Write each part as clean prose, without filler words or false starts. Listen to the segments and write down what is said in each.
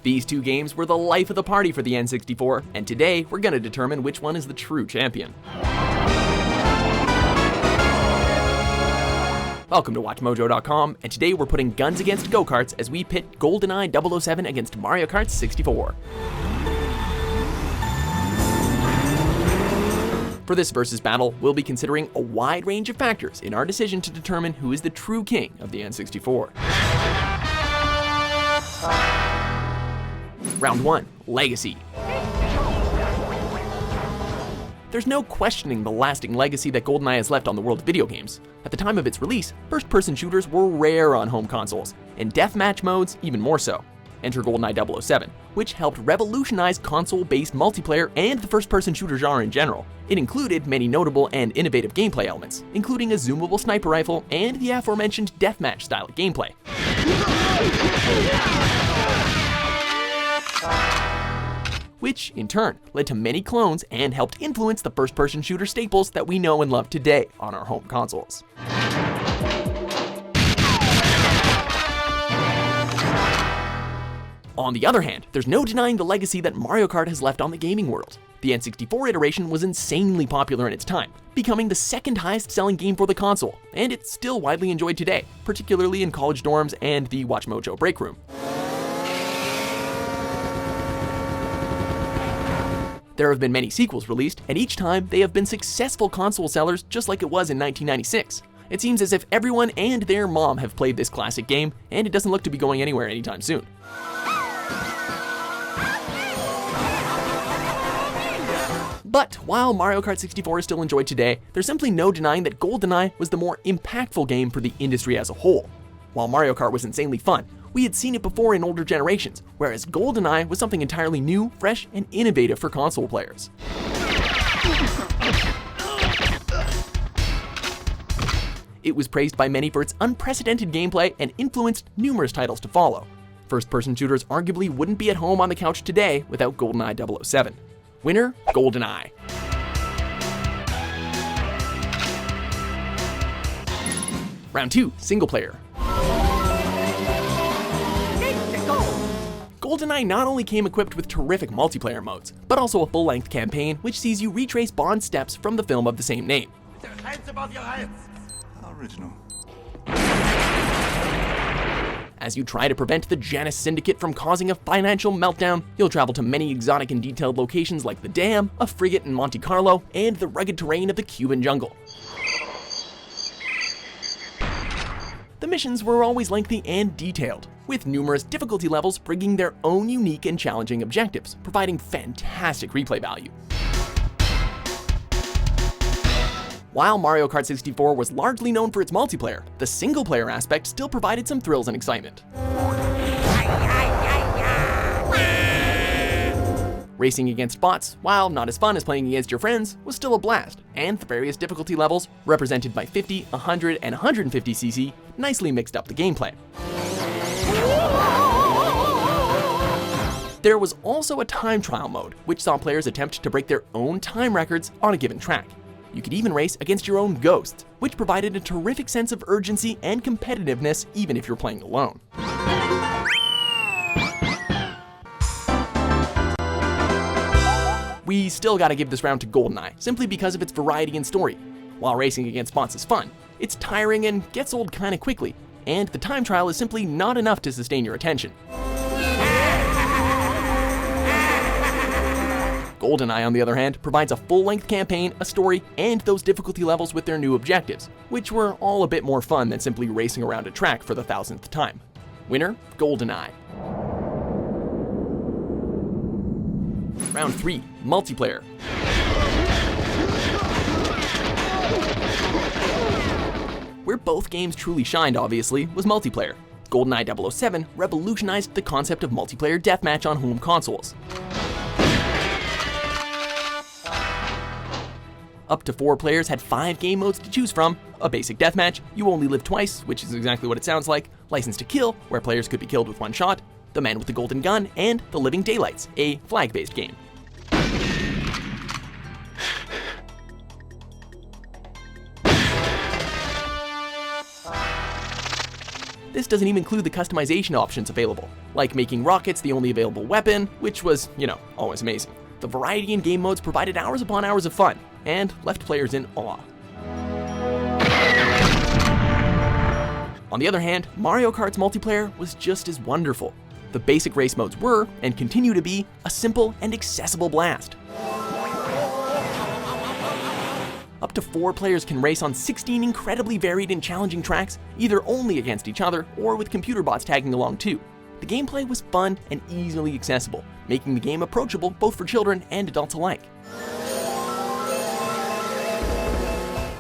These two games were the life of the party for the N64, and today we're going to determine which one is the true champion. Welcome to WatchMojo.com, and today we're putting guns against go-karts as we pit GoldenEye 007 against Mario Kart 64. For this versus battle, we'll be considering a wide range of factors in our decision to determine who is the true king of the N64. Round 1, Legacy. There's no questioning the lasting legacy that GoldenEye has left on the world of video games. At the time of its release, first-person shooters were rare on home consoles, and deathmatch modes even more so. Enter GoldenEye 007, which helped revolutionize console-based multiplayer and the first-person shooter genre in general. It included many notable and innovative gameplay elements, including a zoomable sniper rifle and the aforementioned deathmatch-style gameplay. Which, in turn, led to many clones and helped influence the first-person shooter staples that we know and love today on our home consoles. On the other hand, there's no denying the legacy that Mario Kart has left on the gaming world. The N64 iteration was insanely popular in its time, becoming the second highest selling game for the console, and it's still widely enjoyed today, particularly in college dorms and the WatchMojo break room. There have been many sequels released, and each time they have been successful console sellers just like it was in 1996. It seems as if everyone and their mom have played this classic game, and it doesn't look to be going anywhere anytime soon. But while Mario Kart 64 is still enjoyed today, there's simply no denying that GoldenEye was the more impactful game for the industry as a whole. While Mario Kart was insanely fun, we had seen it before in older generations, whereas GoldenEye was something entirely new, fresh, and innovative for console players. It was praised by many for its unprecedented gameplay and influenced numerous titles to follow. First-person shooters arguably wouldn't be at home on the couch today without GoldenEye 007. Winner, GoldenEye. Round 2, Single Player. GoldenEye not only came equipped with terrific multiplayer modes, but also a full-length campaign which sees you retrace Bond's steps from the film of the same name. Original. As you try to prevent the Janus Syndicate from causing a financial meltdown, you'll travel to many exotic and detailed locations like the Dam, a frigate in Monte Carlo, and the rugged terrain of the Cuban jungle. The missions were always lengthy and detailed, with numerous difficulty levels bringing their own unique and challenging objectives, providing fantastic replay value. While Mario Kart 64 was largely known for its multiplayer, the single-player aspect still provided some thrills and excitement. Racing against bots, while not as fun as playing against your friends, was still a blast, and the various difficulty levels, represented by 50, 100, and 150cc, nicely mixed up the gameplay. There was also a time trial mode, which saw players attempt to break their own time records on a given track. You could even race against your own ghosts, which provided a terrific sense of urgency and competitiveness even if you're playing alone. We still gotta give this round to GoldenEye, simply because of its variety and story. While racing against bots is fun, it's tiring and gets old kinda quickly, and the time trial is simply not enough to sustain your attention. GoldenEye, on the other hand, provides a full-length campaign, a story, and those difficulty levels with their new objectives, which were all a bit more fun than simply racing around a track for the 1000th time. Winner, GoldenEye. Round 3, Multiplayer. Where both games truly shined, obviously, was multiplayer. GoldenEye 007 revolutionized the concept of multiplayer deathmatch on home consoles. Up to 4 players had 5 game modes to choose from: a basic deathmatch, you only live twice, which is exactly what it sounds like, License to Kill, where players could be killed with one shot, the Man with the Golden Gun, and the Living Daylights, a flag-based game. This doesn't even include the customization options available, like making rockets the only available weapon, which was, always amazing. The variety in game modes provided hours upon hours of fun, and left players in awe. On the other hand, Mario Kart's multiplayer was just as wonderful. The basic race modes were, and continue to be, a simple and accessible blast. Up to 4 players can race on 16 incredibly varied and challenging tracks, either only against each other or with computer bots tagging along too. The gameplay was fun and easily accessible, making the game approachable both for children and adults alike.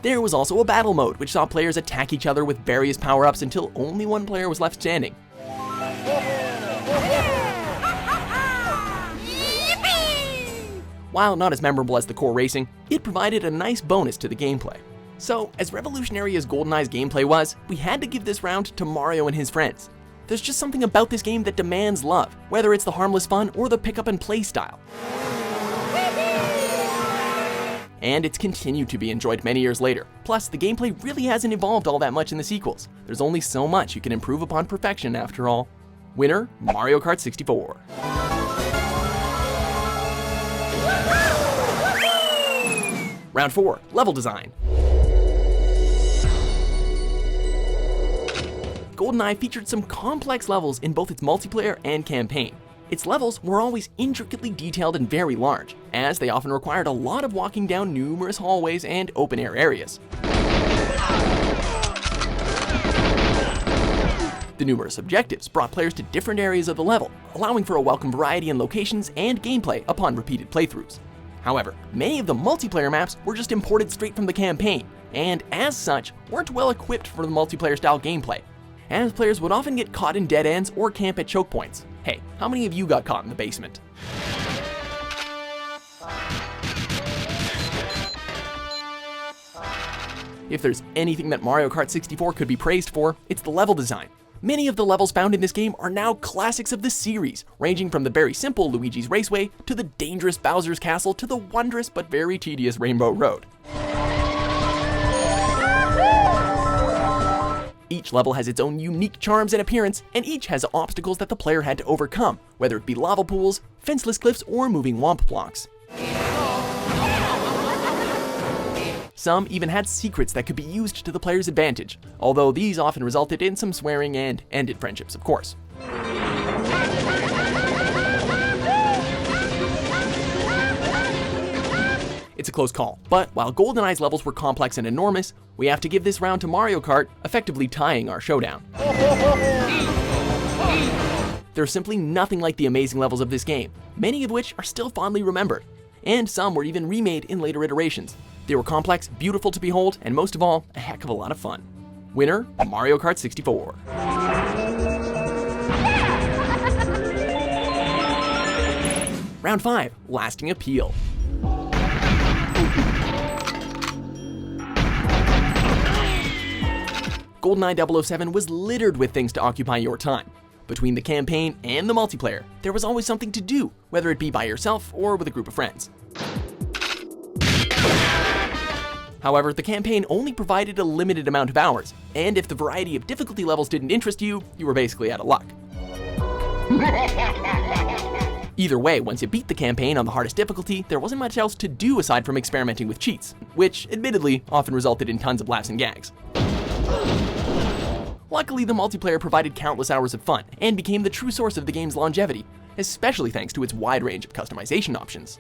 There was also a battle mode, which saw players attack each other with various power-ups until only one player was left standing. While not as memorable as the core racing, it provided a nice bonus to the gameplay. So, as revolutionary as GoldenEye's gameplay was, we had to give this round to Mario and his friends. There's just something about this game that demands love, whether it's the harmless fun or the pick up and play style. And it's continued to be enjoyed many years later. Plus, the gameplay really hasn't evolved all that much in the sequels. There's only so much you can improve upon perfection after all. Winner, Mario Kart 64. Round 4, level design. GoldenEye featured some complex levels in both its multiplayer and campaign. Its levels were always intricately detailed and very large, as they often required a lot of walking down numerous hallways and open-air areas. The numerous objectives brought players to different areas of the level, allowing for a welcome variety in locations and gameplay upon repeated playthroughs. However, many of the multiplayer maps were just imported straight from the campaign, and as such, weren't well equipped for the multiplayer-style gameplay, as players would often get caught in dead ends or camp at choke points. Hey, how many of you got caught in the basement? If there's anything that Mario Kart 64 could be praised for, it's the level design. Many of the levels found in this game are now classics of the series, ranging from the very simple Luigi's Raceway to the dangerous Bowser's Castle to the wondrous but very tedious Rainbow Road. Each level has its own unique charms and appearance, and each has obstacles that the player had to overcome, whether it be lava pools, fenceless cliffs, or moving womp blocks. Some even had secrets that could be used to the player's advantage, although these often resulted in some swearing and ended friendships, of course. It's a close call, but while GoldenEye's levels were complex and enormous, we have to give this round to Mario Kart, effectively tying our showdown. There's simply nothing like the amazing levels of this game, many of which are still fondly remembered, and some were even remade in later iterations. They were complex, beautiful to behold, and most of all, a heck of a lot of fun. Winner, Mario Kart 64. Round 5, lasting appeal. GoldenEye 007 was littered with things to occupy your time. Between the campaign and the multiplayer, there was always something to do, whether it be by yourself or with a group of friends. However, the campaign only provided a limited amount of hours, and if the variety of difficulty levels didn't interest you, you were basically out of luck. Either way, once you beat the campaign on the hardest difficulty, there wasn't much else to do aside from experimenting with cheats, which admittedly often resulted in tons of laughs and gags. Luckily, the multiplayer provided countless hours of fun, and became the true source of the game's longevity, especially thanks to its wide range of customization options.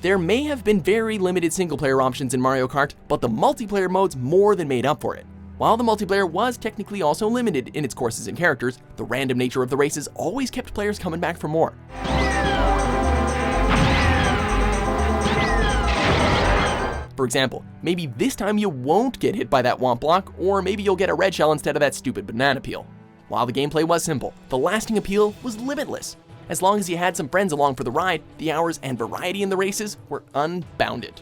There may have been very limited single-player options in Mario Kart, but the multiplayer modes more than made up for it. While the multiplayer was technically also limited in its courses and characters, the random nature of the races always kept players coming back for more. For example, maybe this time you won't get hit by that womp block, or maybe you'll get a red shell instead of that stupid banana peel. While the gameplay was simple, the lasting appeal was limitless. As long as you had some friends along for the ride, the hours and variety in the races were unbounded.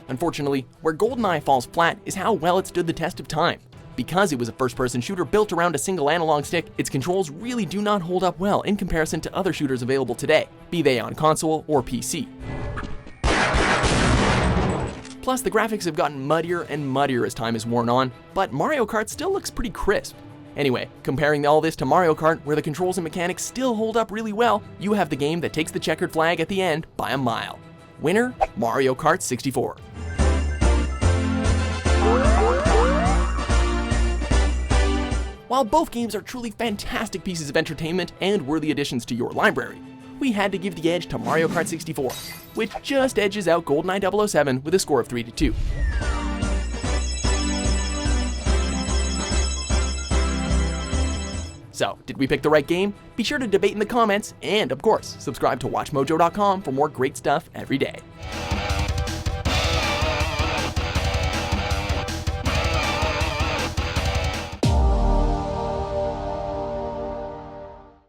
Unfortunately, where GoldenEye falls flat is how well it stood the test of time. Because it was a first-person shooter built around a single analog stick, its controls really do not hold up well in comparison to other shooters available today, be they on console or PC. Plus, the graphics have gotten muddier and muddier as time has worn on, but Mario Kart still looks pretty crisp. Anyway, comparing all this to Mario Kart, where the controls and mechanics still hold up really well, you have the game that takes the checkered flag at the end by a mile. Winner, Mario Kart 64. While both games are truly fantastic pieces of entertainment and worthy additions to your library, we had to give the edge to Mario Kart 64, which just edges out GoldenEye 007 with a score of 3-2. So, did we pick the right game? Be sure to debate in the comments, and of course, subscribe to WatchMojo.com for more great stuff every day.